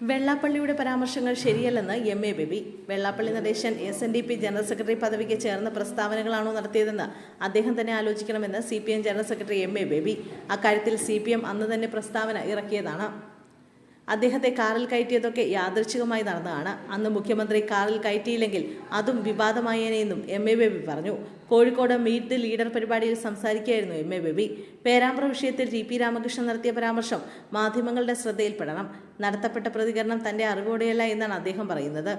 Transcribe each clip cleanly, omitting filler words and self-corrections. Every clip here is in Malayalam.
വെള്ളാപ്പള്ളിയുടെ പരാമർശങ്ങൾ ശരിയല്ലെന്ന് M A baby. Vellappally Natesan SNDP general secretary പദവിക്ക് ചേർന്ന പ്രസ്താവനകളാണോ നടത്തിയതെന്ന് അദ്ദേഹം തന്നെ ആലോചിക്കണമെന്ന് CPM general secretary M A baby. അക്കാര്യത്തിൽ CPM അന്ന് തന്നെ പ്രസ്താവന ഇറക്കിയതാണ്. അദ്ദേഹത്തെ കാറിൽ കയറ്റിയതൊക്കെ യാദൃച്ഛികമായി നടന്നതാണ്. അന്ന് മുഖ്യമന്ത്രി കാറിൽ കയറ്റിയില്ലെങ്കിൽ അതും വിവാദമായേനെന്നും എം എ ബേബി പറഞ്ഞു. കോഴിക്കോട് മീറ്റ് ദി ലീഡർ പരിപാടിയിൽ സംസാരിക്കുകയായിരുന്നു എം എ ബേബി. പേരാമ്പ്ര വിഷയത്തിൽ TP രാമകൃഷ്ണൻ നടത്തിയ പരാമർശം മാധ്യമങ്ങളുടെ ശ്രദ്ധയിൽപ്പെടണം. നടത്തപ്പെട്ട പ്രതികരണം തന്റെ അറിവോടെയല്ല എന്നാണ് അദ്ദേഹം പറയുന്നത്.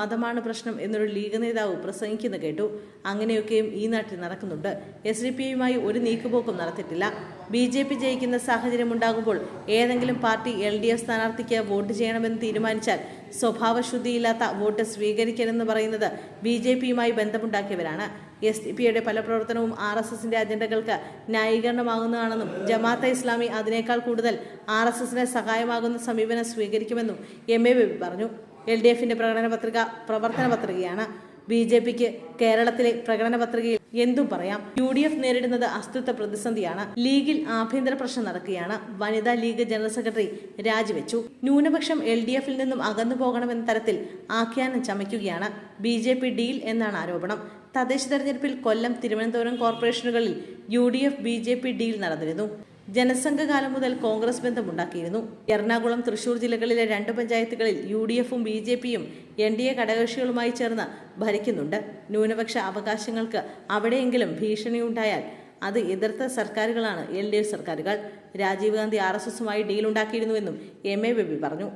മതമാണ് പ്രശ്നം എന്നൊരു ലീഗ് നേതാവ് പ്രസംഗിക്കുന്ന കേട്ടു. അങ്ങനെയൊക്കെയും ഈ നാട്ടിൽ നടക്കുന്നുണ്ട്. SDPയുമായി ഒരു നീക്കുപോക്കും നടത്തിയിട്ടില്ല. BJP ജയിക്കുന്ന സാഹചര്യം ഉണ്ടാകുമ്പോൾ ഏതെങ്കിലും പാർട്ടി LDF സ്ഥാനാർത്ഥിക്ക് വോട്ട് ചെയ്യണമെന്ന് തീരുമാനിച്ചാൽ സ്വഭാവശുദ്ധിയില്ലാത്ത വോട്ട് സ്വീകരിക്കരുതെന്ന് പറയുന്നത് BJPയുമായി ബന്ധമുണ്ടാക്കിയവരാണ്. SDPയുടെ പല പ്രവർത്തനവും RSSന്റെ അജണ്ടകൾക്ക് ന്യായീകരണമാകുന്നതാണെന്നും ജമാഅത്തെ ഇസ്ലാമി അതിനേക്കാൾ കൂടുതൽ RSSന് സഹായമാകുന്ന സമീപനം സ്വീകരിക്കുമെന്നും എം എ ബേബി പറഞ്ഞു. LDFന്റെ പ്രവർത്തന പത്രികയാണ്. BJPക്ക് കേരളത്തിലെ പ്രകടന പത്രികയിൽ എന്തും പറയാം. UDF നേരിടുന്നത് അസ്തിത്വ പ്രതിസന്ധിയാണ്. ലീഗിൽ ആഭ്യന്തര പ്രശ്നം നടക്കുകയാണ്. വനിതാ ലീഗ് ജനറൽ സെക്രട്ടറി രാജിവെച്ചു. ന്യൂനപക്ഷം LDFിൽ നിന്നും അകന്നു പോകണമെന്ന തരത്തിൽ ആഖ്യാനം ചമയ്ക്കുകയാണ്. BJP ഡീൽ എന്നാണ് ആരോപണം. തദ്ദേശ തെരഞ്ഞെടുപ്പിൽ കൊല്ലം, തിരുവനന്തപുരം കോർപ്പറേഷനുകളിൽ UDF BJP ഡീൽ നടന്നിരുന്നു. ജനസംഘകാലം മുതൽ കോൺഗ്രസ് ബന്ധമുണ്ടാക്കിയിരുന്നു. എറണാകുളം, തൃശൂർ ജില്ലകളിലെ 2 പഞ്ചായത്തുകളിൽ UDFും BJPയും NDA ഘടകകക്ഷികളുമായി ചേർന്ന് ഭരിക്കുന്നുണ്ട്. ന്യൂനപക്ഷ അവകാശങ്ങൾക്ക് അവിടെയെങ്കിലും ഭീഷണിയുണ്ടായാൽ അത് എതിർത്ത സർക്കാരുകളാണ് LDF സർക്കാരുകൾ. രാജീവ് ഗാന്ധി RSSുമായി ഡീലുണ്ടാക്കിയിരുന്നുവെന്നും എം എ ബേബി പറഞ്ഞു.